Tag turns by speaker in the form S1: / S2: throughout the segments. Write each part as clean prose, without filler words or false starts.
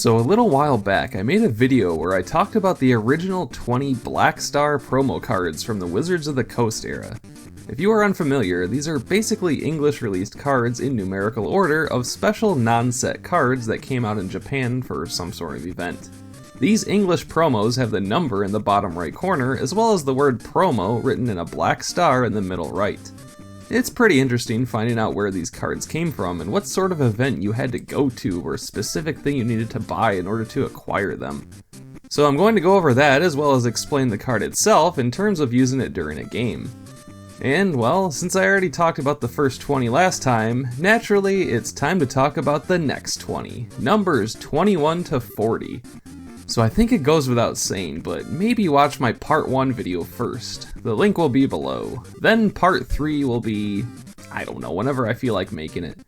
S1: So a little while back, I made a video where I talked about the original 20 Black Star promo cards from the Wizards of the Coast era. If you are unfamiliar, these are basically English-released cards in numerical order of special non-set cards that came out in Japan for some sort of event. These English promos have the number in the bottom right corner, as well as the word promo written in a black star in the middle right. It's pretty interesting finding out where these cards came from and what sort of event you had to go to or specific thing you needed to buy in order to acquire them. So I'm going to go over that as well as explain the card itself in terms of using it during a game. And well, since I already talked about the first 20 last time, naturally it's time to talk about the next 20, numbers 21 to 40. So I think it goes without saying, but maybe watch my part 1 video first. The link will be below. Then part 3 will be, I don't know, whenever I feel like making it.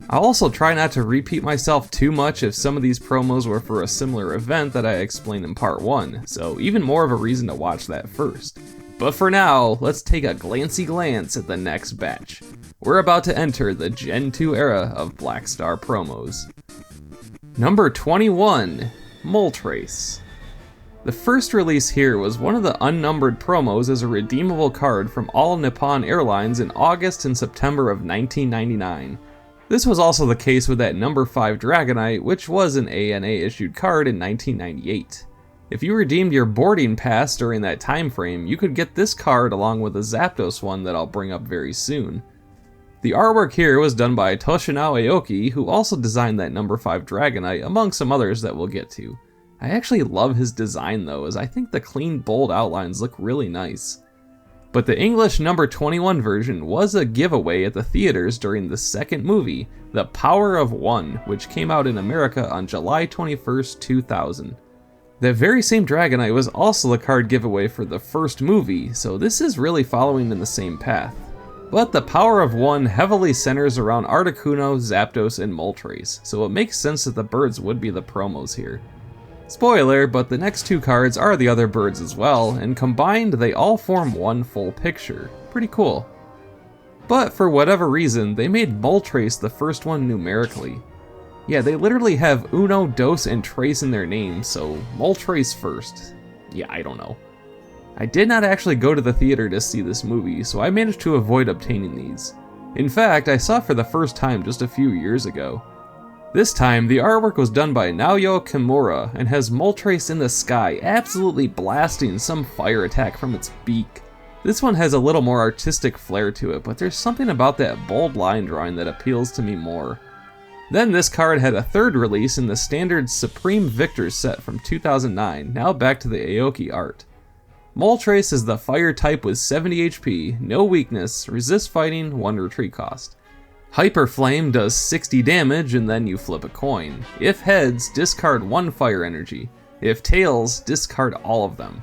S1: I'll also try not to repeat myself too much if some of these promos were for a similar event that I explained in part 1, so even more of a reason to watch that first. But for now, let's take a glancy glance at the next batch. We're about to enter the Gen 2 era of Black Star promos. Number 21. Moltres. The first release here was one of the unnumbered promos as a redeemable card from All Nippon Airlines in August and September of 1999. This was also the case with that number 5 Dragonite, which was an ANA issued card in 1998. If you redeemed your boarding pass during that time frame, you could get this card along with a Zapdos one that I'll bring up very soon. The artwork here was done by Toshinao Aoki, who also designed that number 5 Dragonite, among some others that we'll get to. I actually love his design though, as I think the clean, bold outlines look really nice. But the English number 21 version was a giveaway at the theaters during the second movie, The Power of One, which came out in America on July 21st, 2000. That very same Dragonite was also the card giveaway for the first movie, so this is really following in the same path. But the Power of One heavily centers around Articuno, Zapdos, and Moltres, so it makes sense that the birds would be the promos here. Spoiler, but the next two cards are the other birds as well, and combined they all form one full picture. Pretty cool. But for whatever reason, they made Moltres the first one numerically. Yeah, they literally have Uno, Dos, and Tres in their names, so Moltres first. Yeah, I don't know. I did not actually go to the theater to see this movie, so I managed to avoid obtaining these. In fact, I saw it for the first time just a few years ago. This time, the artwork was done by Naoya Kimura and has Moltres in the sky absolutely blasting some fire attack from its beak. This one has a little more artistic flair to it, but there's something about that bold line drawing that appeals to me more. Then this card had a third release in the standard Supreme Victors set from 2009, now back to the Aoki art. Moltres is the fire type with 70 HP, no weakness, resist fighting, 1 retreat cost. Hyper Flame does 60 damage and then you flip a coin. If heads, discard 1 fire energy. If tails, discard all of them.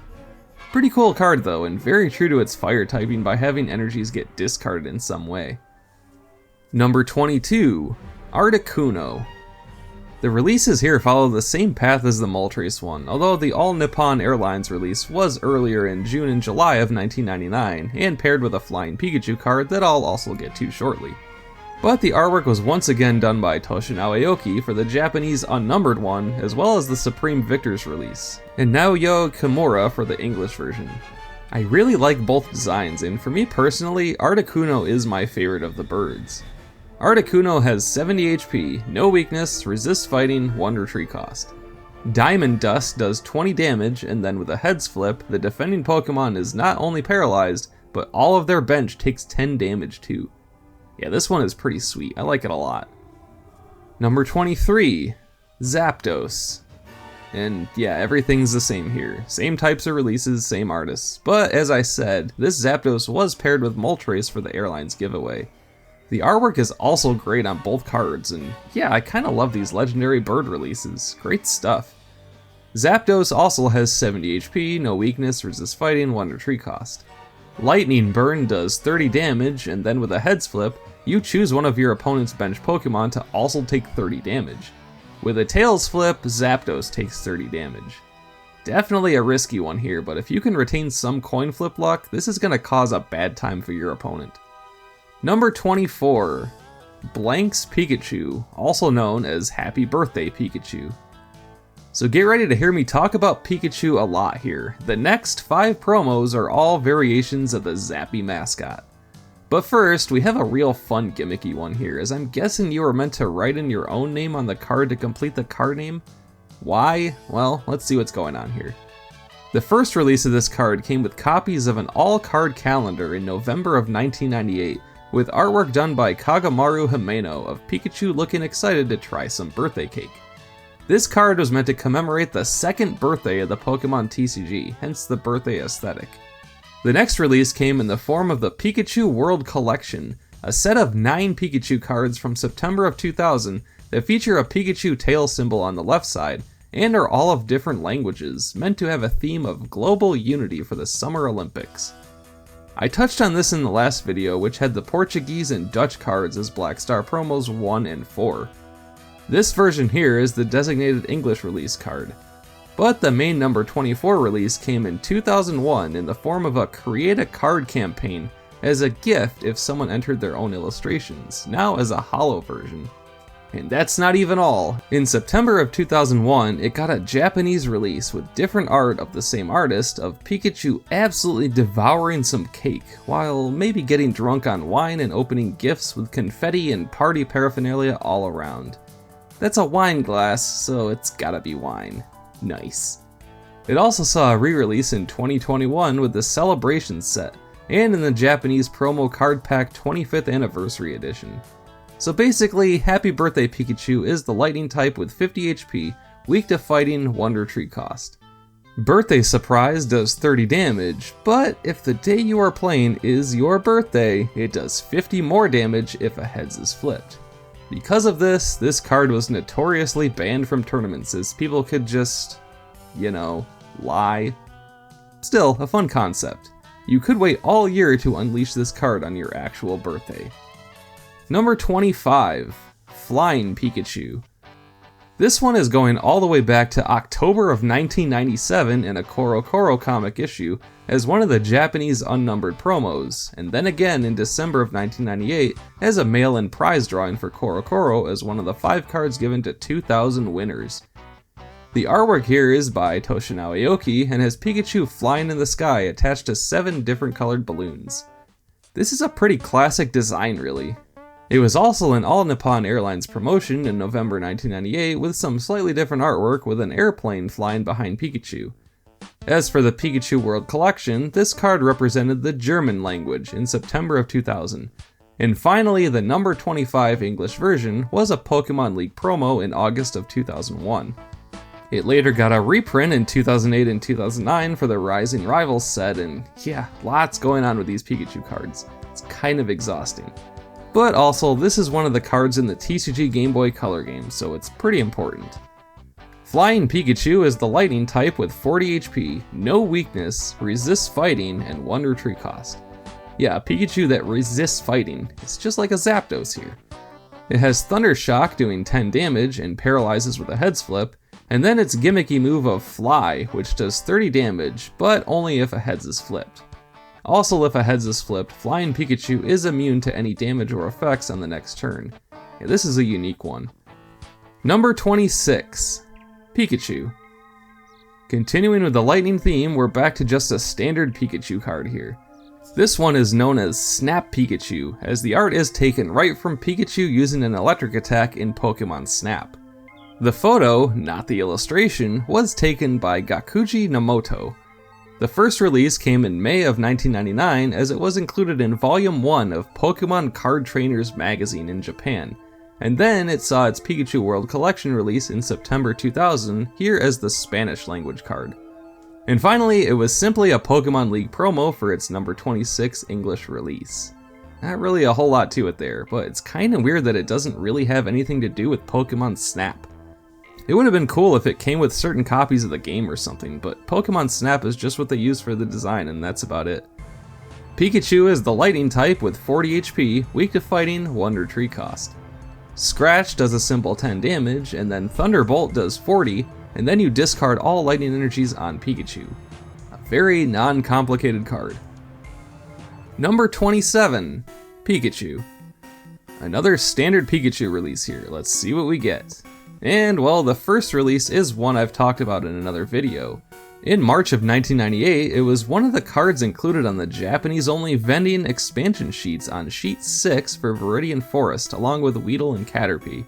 S1: Pretty cool card though, and very true to its fire typing by having energies get discarded in some way. Number 22. Articuno. The releases here follow the same path as the Moltres one, although the All Nippon Airlines release was earlier in June and July of 1999, and paired with a Flying Pikachu card that I'll also get to shortly. But the artwork was once again done by Toshinao Aoki for the Japanese unnumbered one, as well as the Supreme Victors release, and Naoya Kimura for the English version. I really like both designs, and for me personally, Articuno is my favorite of the birds. Articuno has 70 HP, no weakness, resist fighting, 1 retreat cost. Diamond Dust does 20 damage, and then with a heads flip, the defending Pokemon is not only paralyzed, but all of their bench takes 10 damage too. Yeah, this one is pretty sweet, I like it a lot. Number 23, Zapdos. And yeah, everything's the same here. Same types of releases, same artists. But as I said, this Zapdos was paired with Moltres for the airline's giveaway. The artwork is also great on both cards, and yeah, I kinda love these legendary bird releases. Great stuff. Zapdos also has 70 HP, no weakness, resist fighting, 1 retreat cost. Lightning Burn does 30 damage, and then with a heads flip, you choose one of your opponent's bench Pokemon to also take 30 damage. With a tails flip, Zapdos takes 30 damage. Definitely a risky one here, but if you can retain some coin flip luck, this is gonna cause a bad time for your opponent. Number 24, Blank's Pikachu, also known as Happy Birthday Pikachu. So get ready to hear me talk about Pikachu a lot here. The next 5 promos are all variations of the Zappy mascot. But first, we have a real fun gimmicky one here, as I'm guessing you were meant to write in your own name on the card to complete the card name. Why? Well, let's see what's going on here. The first release of this card came with copies of an all-card calendar in November of 1998, with artwork done by Kagamaru Himeno of Pikachu looking excited to try some birthday cake. This card was meant to commemorate the 2nd birthday of the Pokemon TCG, hence the birthday aesthetic. The next release came in the form of the Pikachu World Collection, a set of 9 Pikachu cards from September of 2000 that feature a Pikachu tail symbol on the left side, and are all of different languages, meant to have a theme of global unity for the Summer Olympics. I touched on this in the last video, which had the Portuguese and Dutch cards as Black Star promos 1 and 4. This version here is the designated English release card. But the main number 24 release came in 2001 in the form of a Create a Card campaign as a gift if someone entered their own illustrations, now as a holo version. And that's not even all. In September of 2001, it got a Japanese release with different art of the same artist of Pikachu absolutely devouring some cake, while maybe getting drunk on wine and opening gifts with confetti and party paraphernalia all around. That's a wine glass, so it's gotta be wine. Nice. It also saw a re-release in 2021 with the Celebration set, and in the Japanese promo card pack 25th Anniversary Edition. So basically, Happy Birthday Pikachu is the lightning type with 50 HP, weak to fighting, 1 retreat cost. Birthday Surprise does 30 damage, but if the day you are playing is your birthday, it does 50 more damage if a heads is flipped. Because of this, this card was notoriously banned from tournaments as people could just, lie. Still, a fun concept. You could wait all year to unleash this card on your actual birthday. Number 25, Flying Pikachu. This one is going all the way back to October of 1997 in a Korokoro comic issue as one of the Japanese unnumbered promos, and then again in December of 1998 as a mail-in prize drawing for Korokoro as one of the 5 cards given to 2,000 winners. The artwork here is by Toshinao Aoki and has Pikachu flying in the sky attached to 7 different colored balloons. This is a pretty classic design really. It was also an All Nippon Airlines promotion in November 1998 with some slightly different artwork with an airplane flying behind Pikachu. As for the Pikachu World Collection, this card represented the German language in September of 2000. And finally, the number 25 English version was a Pokemon League promo in August of 2001. It later got a reprint in 2008 and 2009 for the Rising Rivals set, and yeah, lots going on with these Pikachu cards. It's kind of exhausting. But also, this is one of the cards in the TCG Game Boy Color game, so it's pretty important. Flying Pikachu is the lightning type with 40 HP, no weakness, resists fighting, and 1 retreat cost. Yeah, a Pikachu that resists fighting. It's just like a Zapdos here. It has Thunder Shock doing 10 damage and paralyzes with a heads flip, and then its gimmicky move of Fly, which does 30 damage, but only if a heads is flipped. Also, if a heads is flipped, Flying Pikachu is immune to any damage or effects on the next turn. Yeah, this is a unique one. Number 26, Pikachu. Continuing with the lightning theme, we're back to just a standard Pikachu card here. This one is known as Snap Pikachu, as the art is taken right from Pikachu using an electric attack in Pokemon Snap. The photo, not the illustration, was taken by Gakuji Nomoto. The first release came in May of 1999 as it was included in Volume 1 of Pokemon Card Trainers magazine in Japan, and then it saw its Pikachu World Collection release in September 2000 here as the Spanish language card. And finally, it was simply a Pokemon League promo for its number 26 English release. Not really a whole lot to it there, but it's kinda weird that it doesn't really have anything to do with Pokemon Snap. It would have been cool if it came with certain copies of the game or something, but Pokemon Snap is just what they use for the design, and that's about it. Pikachu is the lightning type with 40 HP, weak to fighting, 1 retreat cost. Scratch does a simple 10 damage, and then Thunderbolt does 40, and then you discard all lightning energies on Pikachu. A very non-complicated card. Number 27, Pikachu. Another standard Pikachu release here, let's see what we get. And well, the first release is one I've talked about in another video. In March of 1998, it was one of the cards included on the Japanese-only Vending expansion sheets on Sheet 6 for Viridian Forest, along with Weedle and Caterpie.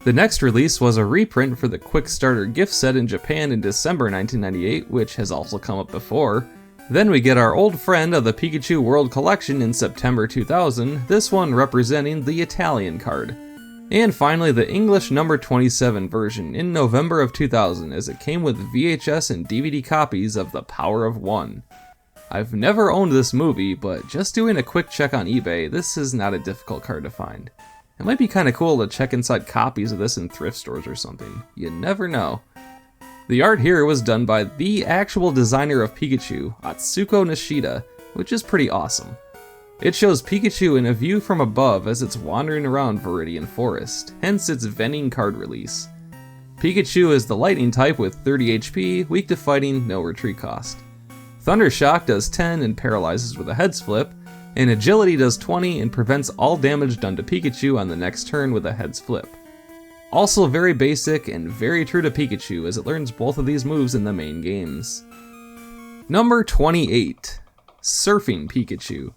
S1: The next release was a reprint for the Quick Starter gift set in Japan in December 1998, which has also come up before. Then we get our old friend of the Pikachu World Collection in September 2000, this one representing the Italian card. And finally, the English number 27 version in November of 2000, as it came with VHS and DVD copies of The Power of One. I've never owned this movie, but just doing a quick check on eBay, this is not a difficult card to find. It might be kinda cool to check inside copies of this in thrift stores or something. You never know. The art here was done by the actual designer of Pikachu, Atsuko Nishida, which is pretty awesome. It shows Pikachu in a view from above as it's wandering around Viridian Forest, hence its Vending card release. Pikachu is the lightning type with 30 HP, weak to fighting, no retreat cost. Thunder Shock does 10 and paralyzes with a heads flip, and Agility does 20 and prevents all damage done to Pikachu on the next turn with a heads flip. Also very basic and very true to Pikachu as it learns both of these moves in the main games. Number 28, Surfing Pikachu.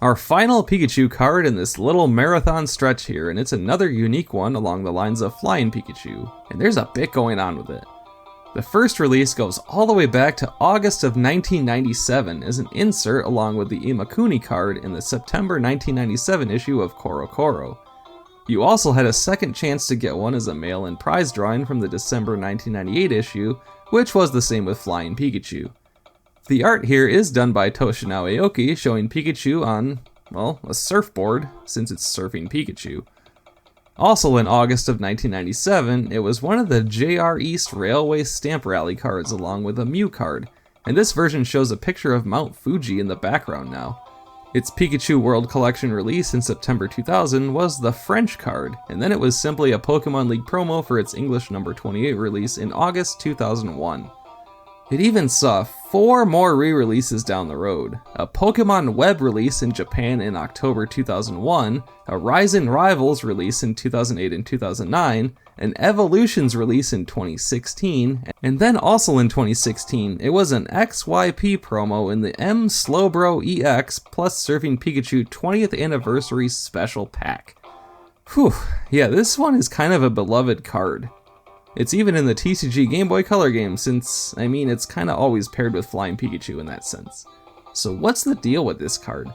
S1: Our final Pikachu card in this little marathon stretch here, and it's another unique one along the lines of Flying Pikachu, and there's a bit going on with it. The first release goes all the way back to August of 1997 as an insert along with the Imakuni card in the September 1997 issue of Koro Koro. You also had a second chance to get one as a mail-in prize drawing from the December 1998 issue, which was the same with Flying Pikachu. The art here is done by Toshinao Aoki, showing Pikachu on, well, a surfboard, since it's Surfing Pikachu. Also in August of 1997, it was one of the JR East Railway Stamp Rally cards along with a Mew card, and this version shows a picture of Mount Fuji in the background now. Its Pikachu World Collection release in September 2000 was the French card, and then it was simply a Pokemon League promo for its English number 28 release in August 2001. It even saw 4 more re-releases down the road. A Pokemon Web release in Japan in October 2001, a Rise & Rivals release in 2008 and 2009, an Evolutions release in 2016, and then also in 2016, it was an XYP promo in the M Slowbro EX plus Surfing Pikachu 20th Anniversary Special Pack. Whew, yeah, this one is kind of a beloved card. It's even in the TCG Game Boy Color game since, I mean, it's kinda always paired with Flying Pikachu in that sense. So what's the deal with this card?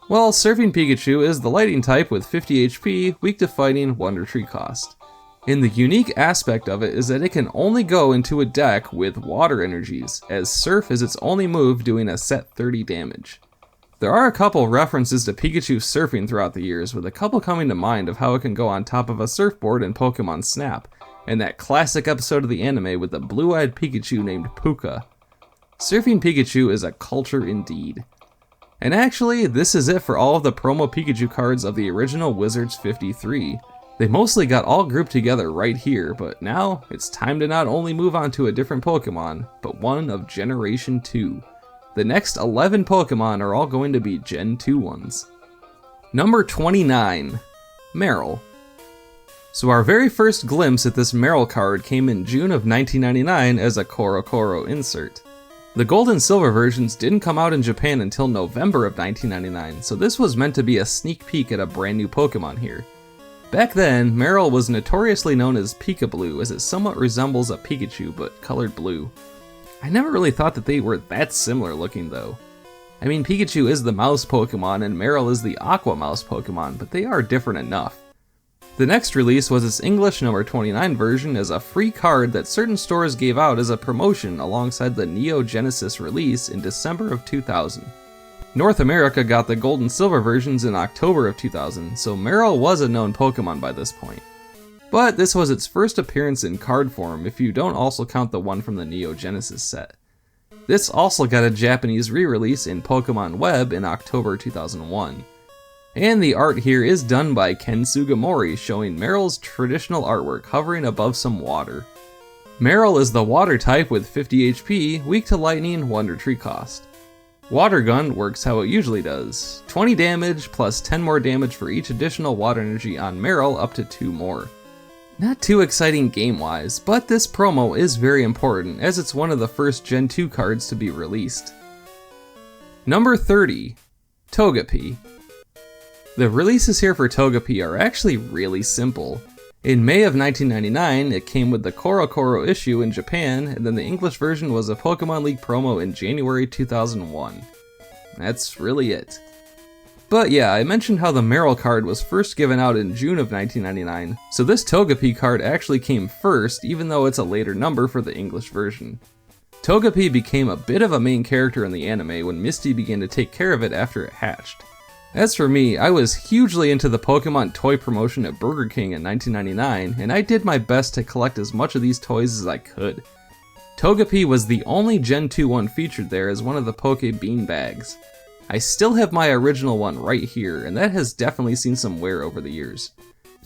S1: Well, Surfing Pikachu is the Lightning type with 50 HP, weak to fighting, 1 retreat cost. And the unique aspect of it is that it can only go into a deck with water energies, as Surf is its only move doing a set 30 damage. There are a couple references to Pikachu surfing throughout the years, with a couple coming to mind of how it can go on top of a surfboard in Pokemon Snap, and that classic episode of the anime with the blue-eyed Pikachu named Puka. Surfing Pikachu is a culture indeed. And actually, this is it for all of the promo Pikachu cards of the original Wizards 53. They mostly got all grouped together right here, but now it's time to not only move on to a different Pokemon, but one of Generation 2. The next 11 Pokemon are all going to be Gen 2 ones. Number 29, Marill. So our very first glimpse at this Marill card came in June of 1999 as a Koro Koro insert. The gold and silver versions didn't come out in Japan until November of 1999, so this was meant to be a sneak peek at a brand new Pokemon here. Back then, Marill was notoriously known as Pika-Blue, as it somewhat resembles a Pikachu but colored blue. I never really thought that they were that similar looking though. I mean, Pikachu is the mouse Pokemon and Marill is the aqua mouse Pokemon, but they are different enough. The next release was its English number 29 version as a free card that certain stores gave out as a promotion alongside the Neo Genesis release in December of 2000. North America got the gold and silver versions in October of 2000, so Marill was a known Pokemon by this point. But this was its first appearance in card form if you don't also count the one from the Neo Genesis set. This also got a Japanese re-release in Pokemon Web in October 2001. And the art here is done by Ken Sugimori, showing Marill's traditional artwork hovering above some water. Marill is the water type with 50 HP, weak to lightning, 1 retreat cost. Water Gun works how it usually does, 20 damage plus 10 more damage for each additional water energy on Marill up to 2 more. Not too exciting game-wise, but this promo is very important as it's one of the first Gen 2 cards to be released. Number 30, Togepi. The releases here for Togepi are actually really simple. In May of 1999, it came with the Koro issue in Japan, and then the English version was a Pokemon League promo in January 2001. That's really it. But yeah, I mentioned how the Marill card was first given out in June of 1999, so this Togepi card actually came first, even though it's a later number for the English version. Togepi became a bit of a main character in the anime when Misty began to take care of it after it hatched. As for me, I was hugely into the Pokemon toy promotion at Burger King in 1999, and I did my best to collect as much of these toys as I could. Togepi was the only Gen 2 one featured there as one of the Poke Bean bags. I still have my original one right here, and that has definitely seen some wear over the years.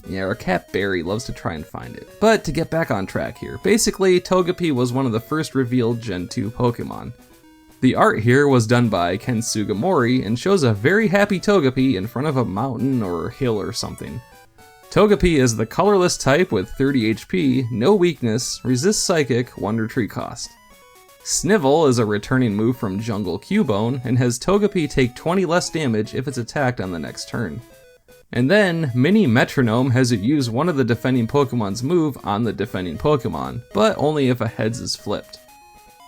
S1: Yeah, our cat Barry loves to try and find it. But to get back on track here, basically Togepi was one of the first revealed Gen 2 Pokemon. The art here was done by Ken Sugimori and shows a very happy Togepi in front of a mountain or hill or something. Togepi is the colorless type with 30 HP, no weakness, resists psychic, 1 retreat cost. Snivel is a returning move from Jungle Cubone and has Togepi take 20 less damage if it's attacked on the next turn. And then, Mini Metronome has it use one of the defending Pokemon's move on the defending Pokemon, but only if a heads is flipped.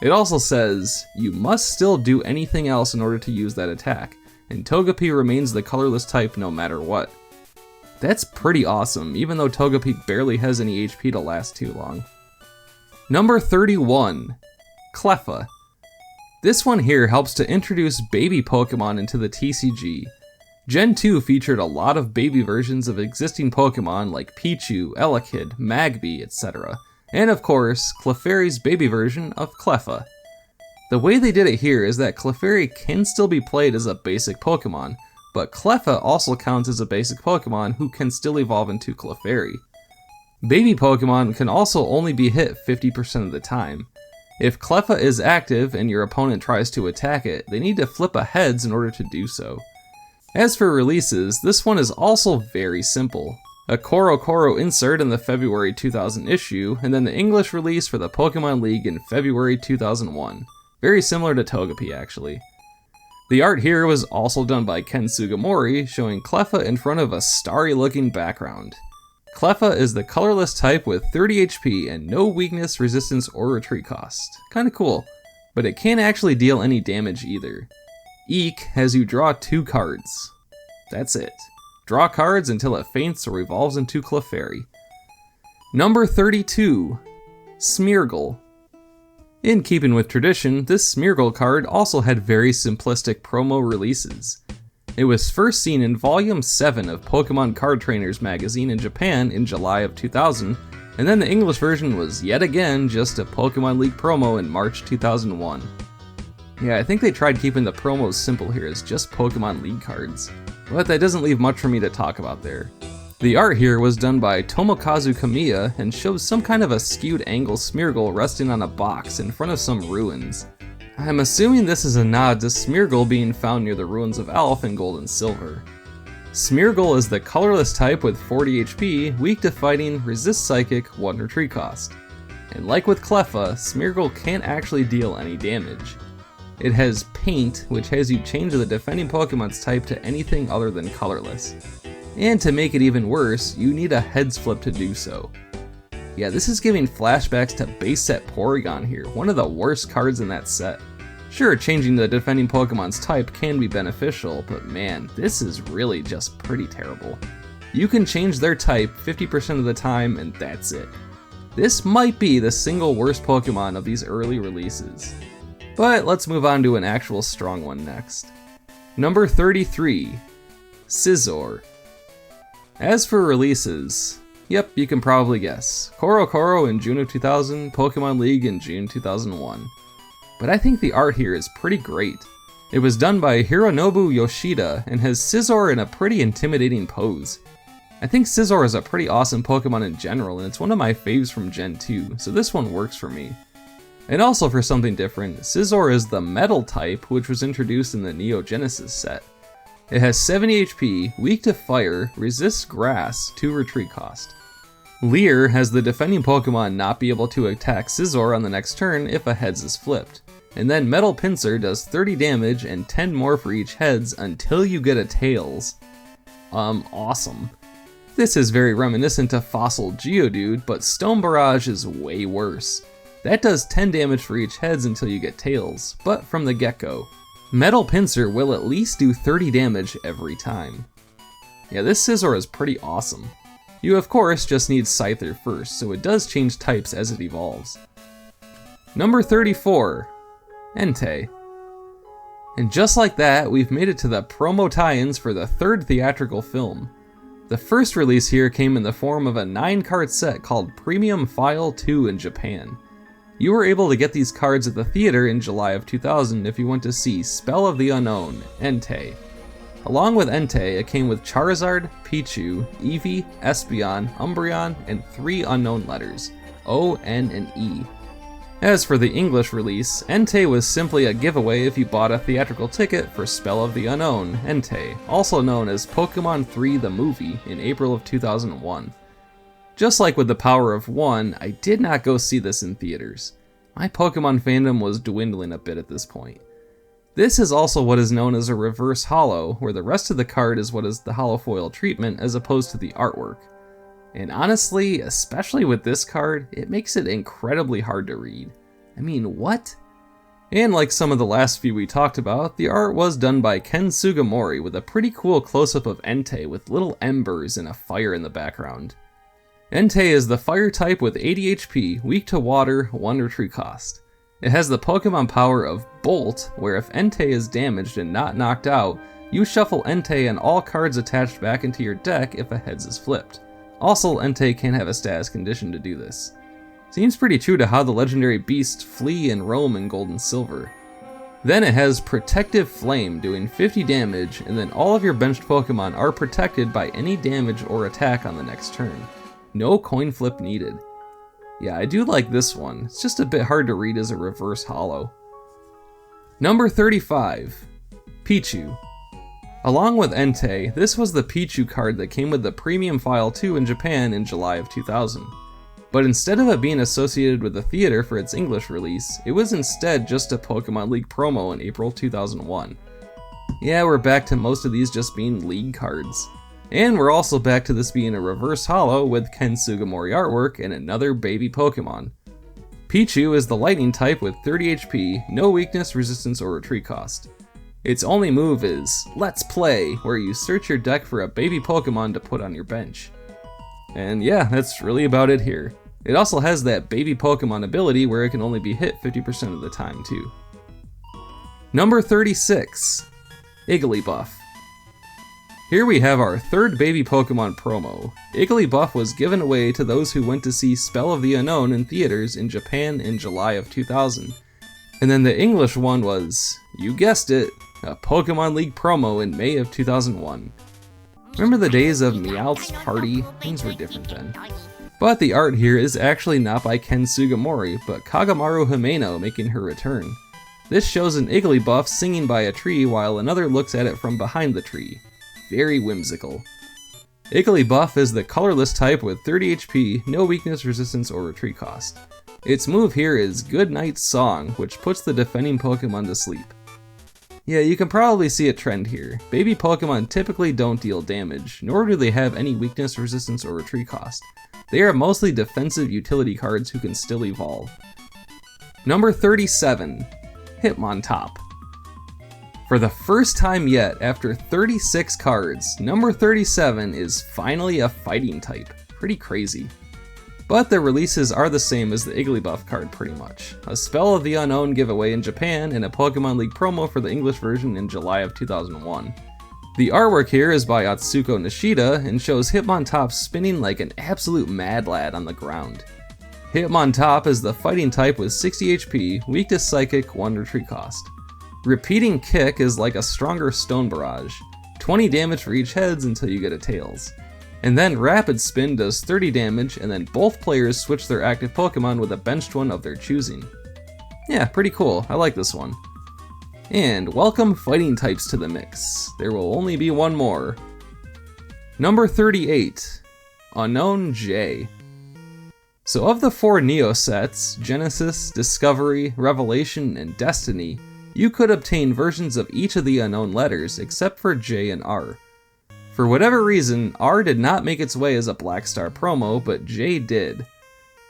S1: It also says, you must still do anything else in order to use that attack, and Togepi remains the colorless type no matter what. That's pretty awesome, even though Togepi barely has any HP to last too long. Number 31, Cleffa. This one here helps to introduce baby Pokemon into the TCG. Gen 2 featured a lot of baby versions of existing Pokemon like Pichu, Elekid, Magby, etc. And of course, Clefairy's baby version of Cleffa. The way they did it here is that Clefairy can still be played as a basic Pokemon, but Cleffa also counts as a basic Pokemon who can still evolve into Clefairy. Baby Pokemon can also only be hit 50% of the time. If Cleffa is active and your opponent tries to attack it, they need to flip a heads in order to do so. As for releases, this one is also very simple. A Koro insert in the February 2000 issue, and then the English release for the Pokemon League in February 2001. Very similar to Togepi actually. The art here was also done by Ken Sugimori, showing Cleffa in front of a starry looking background. Cleffa is the colorless type with 30 HP and no weakness, resistance, or retreat cost. Kinda cool, but it can't actually deal any damage either. Eek has you draw 2 cards. That's it. Draw cards until it faints or evolves into Clefairy. Number 32, Smeargle. In keeping with tradition, this Smeargle card also had very simplistic promo releases. It was first seen in Volume 7 of Pokemon Card Trainers magazine in Japan in July of 2000, and then the English version was yet again just a Pokemon League promo in March 2001. Yeah, I think they tried keeping the promos simple here as just Pokemon League cards, but that doesn't leave much for me to talk about there. The art here was done by Tomokazu Kamiya and shows some kind of a skewed angle Smeargle resting on a box in front of some ruins. I'm assuming this is a nod to Smeargle being found near the ruins of Alph in Gold and Silver. Smeargle is the colorless type with 40 HP, weak to fighting, resists psychic, 1 retreat cost. And like with Cleffa, Smeargle can't actually deal any damage. It has Paint, which has you change the defending Pokemon's type to anything other than colorless. And to make it even worse, you need a heads flip to do so. Yeah, this is giving flashbacks to base set Porygon here, one of the worst cards in that set. Sure, changing the defending Pokemon's type can be beneficial, but man, this is really just pretty terrible. You can change their type 50% of the time and that's it. This might be the single worst Pokemon of these early releases. But let's move on to an actual strong one next. Number 33, Scizor. As for releases, yep, you can probably guess. Koro in June of 2000, Pokemon League in June 2001. But I think the art here is pretty great. It was done by Hironobu Yoshida and has Scizor in a pretty intimidating pose. I think Scizor is a pretty awesome Pokemon in general, and it's one of my faves from Gen 2, so this one works for me. And also for something different, Scizor is the Metal type, which was introduced in the Neo Genesis set. It has 70 HP, weak to fire, resists grass, 2 retreat cost. Leer has the defending Pokemon not be able to attack Scizor on the next turn if a heads is flipped. And then Metal Pinsir does 30 damage and 10 more for each heads until you get a tails. Awesome. This is very reminiscent of Fossil Geodude, but Stone Barrage is way worse. That does 10 damage for each heads until you get tails, but from the get-go. Metal Pinsir will at least do 30 damage every time. Yeah, this Scizor is pretty awesome. You of course just need Scyther first, so it does change types as it evolves. Number 34, Entei. And just like that, we've made it to the promo tie-ins for the third theatrical film. The first release here came in the form of a 9-card set called Premium File 2 in Japan. You were able to get these cards at the theater in July of 2000 if you went to see Spell of the Unown, Entei. Along with Entei, it came with Charizard, Pichu, Eevee, Espeon, Umbreon, and 3 unknown letters, O, N, and E. As for the English release, Entei was simply a giveaway if you bought a theatrical ticket for Spell of the Unown, Entei, also known as Pokémon 3 the Movie, in April of 2001. Just like with The Power of One, I did not go see this in theaters. My Pokemon fandom was dwindling a bit at this point. This is also what is known as a reverse holo, where the rest of the card is what is the holofoil treatment as opposed to the artwork. And honestly, especially with this card, it makes it incredibly hard to read. I mean, what? And like some of the last few we talked about, the art was done by Ken Sugimori with a pretty cool close-up of Entei with little embers and a fire in the background. Entei is the fire type with 80 HP, weak to water, 1 retreat cost. It has the Pokemon power of Bolt, where if Entei is damaged and not knocked out, you shuffle Entei and all cards attached back into your deck if a heads is flipped. Also, Entei can have a status condition to do this. Seems pretty true to how the legendary beasts flee and roam in Gold and Silver. Then it has Protective Flame doing 50 damage, and then all of your benched Pokemon are protected by any damage or attack on the next turn. No coin flip needed. Yeah, I do like this one. It's just a bit hard to read as a reverse holo. Number 35, Pichu. Along with Entei, this was the Pichu card that came with the Premium File 2 in Japan in July of 2000. But instead of it being associated with the theater for its English release, it was instead just a Pokemon League promo in April 2001. Yeah, we're back to most of these just being League cards. And we're also back to this being a reverse holo with Ken Sugimori artwork and another baby Pokemon. Pichu is the lightning type with 30 HP, no weakness, resistance, or retreat cost. Its only move is Let's Play, where you search your deck for a baby Pokemon to put on your bench. And yeah, that's really about it here. It also has that baby Pokemon ability where it can only be hit 50% of the time too. Number 36, Igglybuff. Here we have our third baby Pokemon promo. Igglybuff was given away to those who went to see Spell of the Unown in theaters in Japan in July of 2000. And then the English one was, you guessed it, a Pokemon League promo in May of 2001. Remember the days of Meowth's Party? Things were different then. But the art here is actually not by Ken Sugimori, but Kagamaru Himeno making her return. This shows an Igglybuff singing by a tree while another looks at it from behind the tree. Very whimsical. Igglybuff is the colorless type with 30 HP, no weakness, resistance, or retreat cost. Its move here is Good Night Song, which puts the defending Pokemon to sleep. Yeah, you can probably see a trend here. Baby Pokemon typically don't deal damage, nor do they have any weakness, resistance, or retreat cost. They are mostly defensive utility cards who can still evolve. Number 37, Hitmontop. For the first time yet, after 36 cards, number 37 is finally a fighting type. Pretty crazy. But the releases are the same as the Igglybuff card pretty much. A Spell of the Unown giveaway in Japan and a Pokemon League promo for the English version in July of 2001. The artwork here is by Atsuko Nishida and shows Hitmontop spinning like an absolute mad lad on the ground. Hitmontop is the fighting type with 60 HP, weak to Psychic, 1 retreat cost. Repeating Kick is like a stronger Stone Barrage, 20 damage for each heads until you get a Tails. And then Rapid Spin does 30 damage, and then both players switch their active Pokemon with a benched one of their choosing. Yeah, pretty cool, I like this one. And welcome fighting types to the mix. There will only be one more. Number 38, Unown J. So of the 4 Neo sets, Genesis, Discovery, Revelation, and Destiny, you could obtain versions of each of the unknown letters except for J and R. For whatever reason, R did not make its way as a Black Star promo, but J did.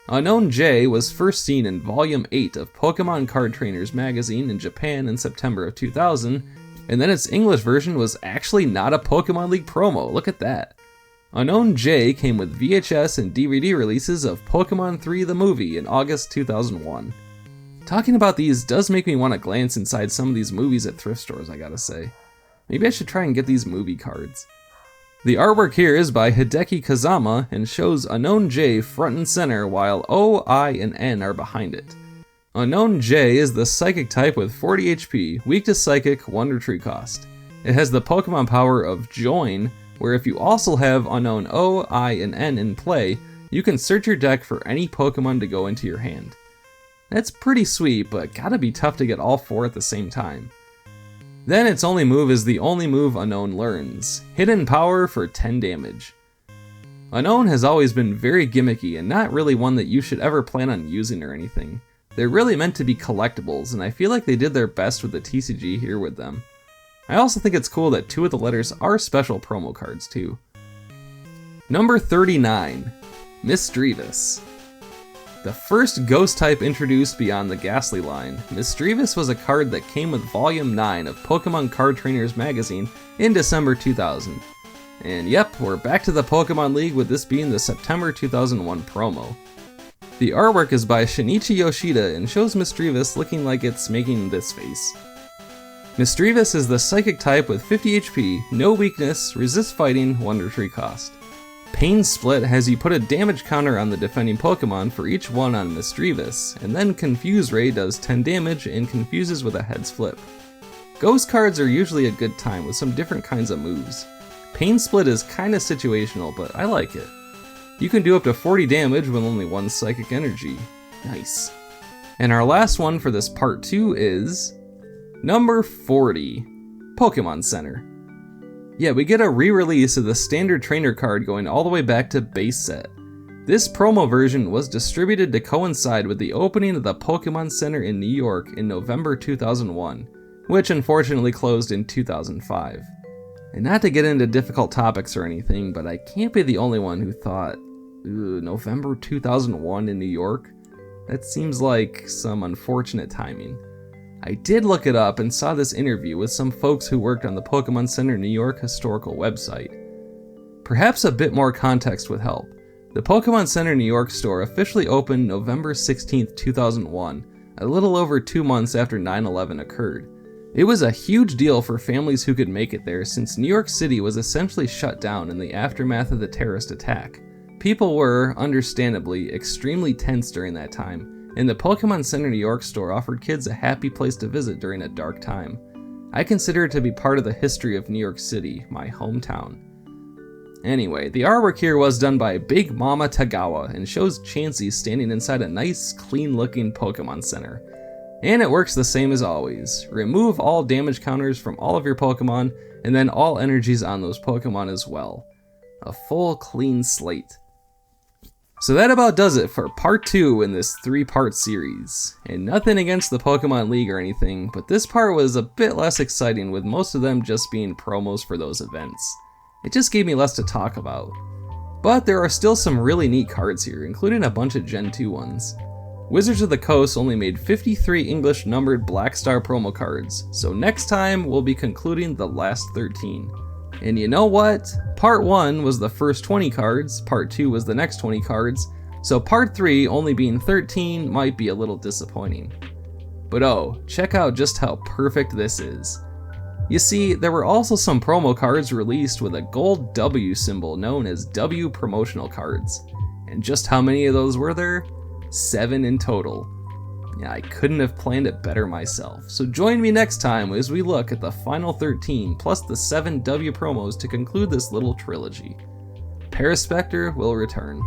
S1: Unown J was first seen in Volume 8 of Pokemon Card Trainers magazine in Japan in September of 2000, and then its English version was actually not a Pokemon League promo, look at that. Unown J came with VHS and DVD releases of Pokemon 3 the movie in August 2001. Talking about these does make me want to glance inside some of these movies at thrift stores, I gotta say. Maybe I should try and get these movie cards. The artwork here is by Hideki Kazama and shows Unown J front and center while O, I, and N are behind it. Unown J is the Psychic type with 40 HP, weak to Psychic, Wonder Tree cost. It has the Pokemon power of Join, where if you also have Unown O, I, and N in play, you can search your deck for any Pokemon to go into your hand. That's pretty sweet, but gotta be tough to get all 4 at the same time. Then its only move is the only move Unown learns, Hidden Power for 10 damage. Unown has always been very gimmicky and not really one that you should ever plan on using or anything. They're really meant to be collectibles, and I feel like they did their best with the TCG here with them. I also think it's cool that 2 of the letters are special promo cards too. Number 39, Misdreavus. The first ghost type introduced beyond the Ghastly line, Misdreavus was a card that came with Volume 9 of Pokemon Card Trainers magazine in December 2000. And yep, we're back to the Pokemon League with this being the September 2001 promo. The artwork is by Shinichi Yoshida and shows Misdreavus looking like it's making this face. Misdreavus is the Psychic type with 50 HP, no weakness, resist fighting, Wonder Tree cost. Pain Split has you put a damage counter on the defending Pokemon for each one on Misdreavus, and then Confuse Ray does 10 damage and confuses with a heads flip. Ghost cards are usually a good time with some different kinds of moves. Pain Split is kinda situational, but I like it. You can do up to 40 damage with only 1 Psychic Energy. Nice. And our last one for this part 2 is number 40, Pokemon Center. Yeah, we get a re-release of the standard trainer card going all the way back to base set. This promo version was distributed to coincide with the opening of the Pokemon Center in New York in November 2001, which unfortunately closed in 2005. And not to get into difficult topics or anything, but I can't be the only one who thought, November 2001 in New York? That seems like some unfortunate timing. I did look it up and saw this interview with some folks who worked on the Pokemon Center New York historical website. Perhaps a bit more context would help. The Pokemon Center New York store officially opened November 16, 2001, a little over 2 months after 9/11 occurred. It was a huge deal for families who could make it there since New York City was essentially shut down in the aftermath of the terrorist attack. People were, understandably, extremely tense during that time, and the Pokemon Center New York store offered kids a happy place to visit during a dark time. I consider it to be part of the history of New York City, my hometown. Anyway, the artwork here was done by Big Mama Tagawa and shows Chansey standing inside a nice, clean-looking Pokemon Center. And it works the same as always. Remove all damage counters from all of your Pokemon, and then all energies on those Pokemon as well. A full, clean slate. So that about does it for part 2 in this 3-part series. And nothing against the Pokemon League or anything, but this part was a bit less exciting with most of them just being promos for those events. It just gave me less to talk about. But there are still some really neat cards here, including a bunch of Gen 2 ones. Wizards of the Coast only made 53 English numbered Black Star promo cards, so next time we'll be concluding the last 13. And you know what? Part 1 was the first 20 cards, part 2 was the next 20 cards, so part 3 only being 13 might be a little disappointing. But oh, check out just how perfect this is. You see, there were also some promo cards released with a gold W symbol known as W promotional cards. And just how many of those were there? 7 in total. Yeah, I couldn't have planned it better myself. So join me next time as we look at the final 13 plus the 7 W promos to conclude this little trilogy. Paraspectre will return.